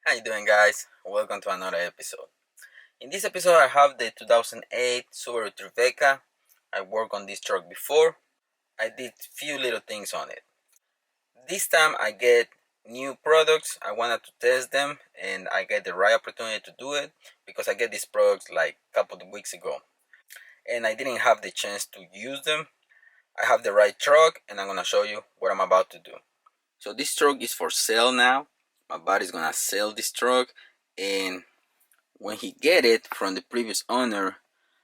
How you doing, guys? Welcome to another episode. In this episode I have the 2008 Subaru Tribeca. I worked on this truck before. I did few little things on it. This time I get new products. I wanted to test them and I get the right opportunity to do it because I get these products like a couple of weeks ago and I didn't have the chance to use them. I have the right truck and I'm gonna show you what I'm about to do. So this truck is for sale now. My buddy's gonna sell this truck, and when he get it from the previous owner,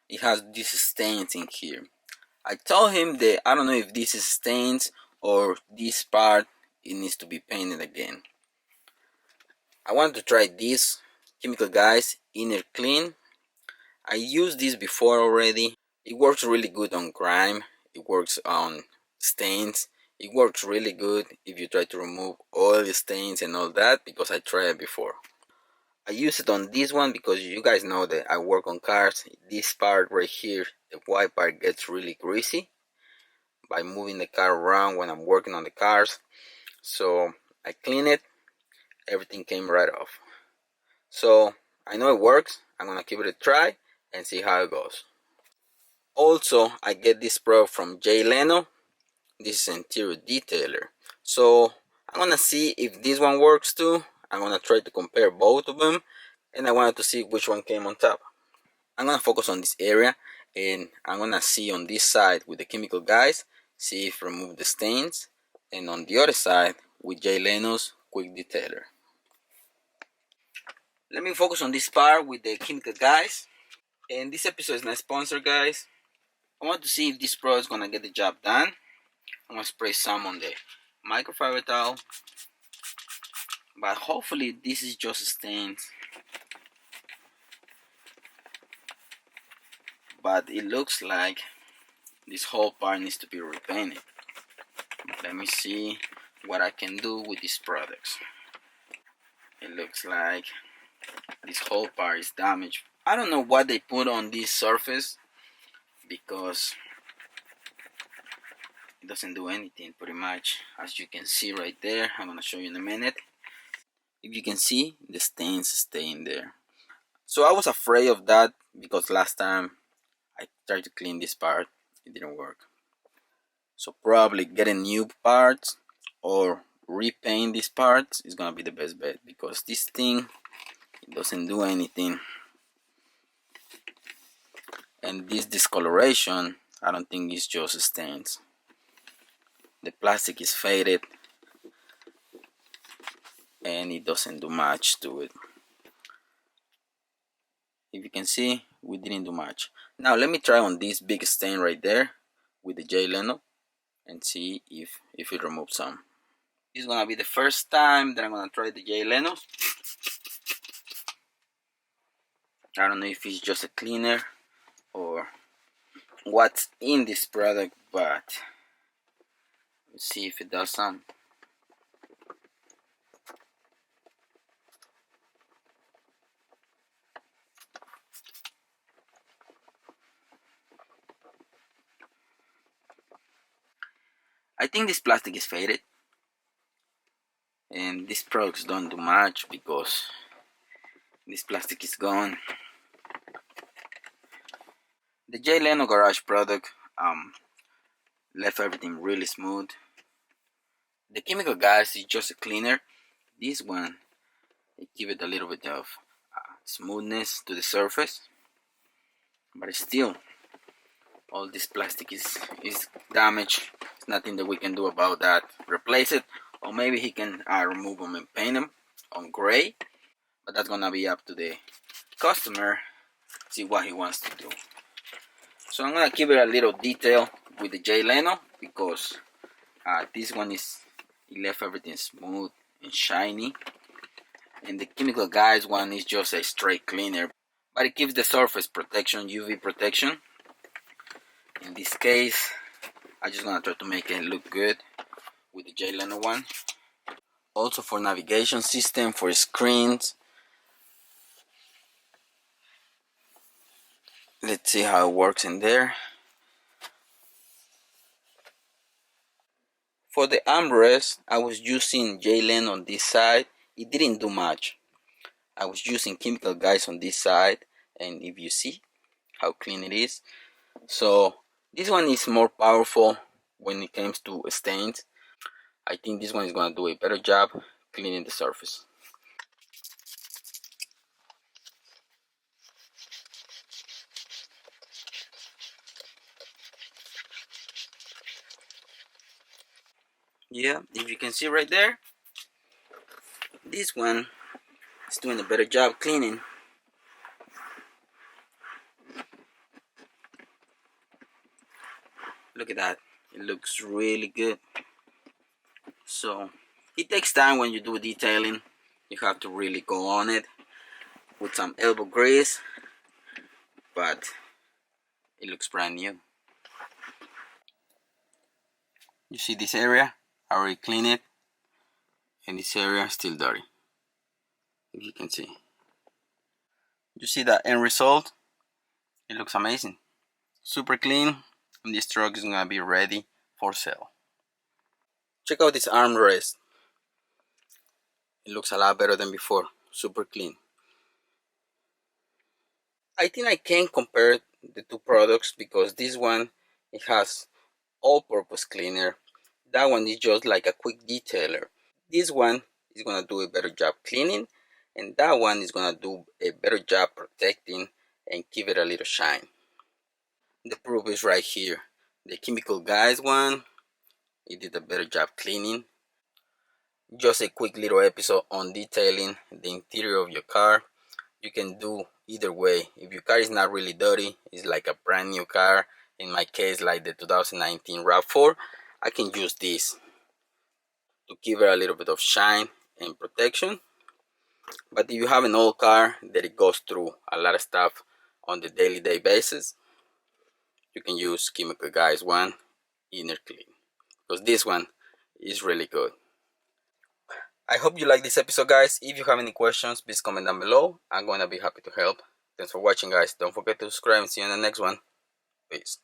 it has these stains in here. I told him that I don't know if this is stains or this part it needs to be painted again. I wanted to try this chemical, guys, inner clean. I used this before already. It works really good on grime. It works on stains. It works really good if you try to remove all the stains and all that, because I tried it before. I use it on this one because you guys know that I work on cars. This part right here, the white part, gets really greasy by moving the car around when I'm working on the cars. So I clean it, everything came right off. So I know it works. I'm gonna give it a try and see how it goes. Also, I get this product from Leno. This is interior detailer. So I'm gonna see if this one works too. I'm gonna try to compare both of them, and I wanted to see which one came on top. I'm gonna focus on this area, and I'm gonna see on this side with the chemical, guys, see if remove the stains, and on the other side with Leno's quick detailer. Let me focus on this part with the chemical, guys. And this episode is not sponsored, guys. I want to see if this product is gonna get the job done. I'm gonna spray some on the microfiber towel, but hopefully this is just stains. But it looks like this whole part needs to be repainted. Let me see what I can do with these products. It looks like this whole part is damaged. I don't know what they put on this surface because it doesn't do anything pretty much, as you can see right there. I'm gonna show you in a minute. If you can see, the stains stay in there. So I was afraid of that because last time I tried to clean this part, it didn't work. So probably getting new parts or repaint these parts is gonna be the best bet, because this thing, it doesn't do anything. And this discoloration, I don't think it's just stains. The plastic is faded and it doesn't do much to it. If you can see, we didn't do much. Now let me try on this big stain right there with the Leno and see if it removes some. This is gonna be the first time that I'm gonna try the Leno's. I don't know if it's just a cleaner or what's in this product, but let's see if it does some. I think this plastic is faded, and these products don't do much because this plastic is gone. The Leno Garage product left everything really smooth. The chemical, guys, is just a cleaner. This one, it give it a little bit of smoothness to the surface, but still all this plastic is damaged. There's nothing that we can do about that. Replace it, or maybe he can remove them and paint them on gray, but that's gonna be up to the customer, see what he wants to do. So I'm gonna give it a little detail with the Leno because this one it left everything smooth and shiny, and the chemical, guys, one is just a straight cleaner, but it gives the surface protection, UV protection. In this case, I just gonna try to make it look good with the Leno one. Also for navigation system, for screens. Let's see how it works in there. For the armrest, I was using Leno on this side. It didn't do much. I was using chemical guys on this side, and if you see how clean it is, so this one is more powerful when it comes to stains. I think this one is gonna do a better job cleaning the surface. Yeah, if you can see right there, this one is doing a better job cleaning. Look at that, it looks really good. So it takes time when you do detailing. You have to really go on it with some elbow grease, but it looks brand new. You see this area? I already cleaned it, and this area is still dirty. If you can see, you see the end result? It looks amazing, super clean, and this truck is gonna be ready for sale. Check out this armrest. It looks a lot better than before, super clean. I think I can compare the two products because this one, it has all-purpose cleaner. That one is just like a quick detailer. This one is gonna do a better job cleaning, and that one is gonna do a better job protecting and give it a little shine. The proof is right here. The chemical guys one, it did a better job cleaning. Just a quick little episode on detailing the interior of your car. You can do either way. If your car is not really dirty, it's like a brand new car, in my case like the 2019 RAV4, I can use this to give it a little bit of shine and protection. But if you have an old car that it goes through a lot of stuff on the daily basis, you can use chemical guys one inner clean, because this one is really good. I hope you like this episode, guys. If you have any questions, please comment down below. I'm gonna be happy to help. Thanks for watching, guys. Don't forget to subscribe and see you in the next one. Peace.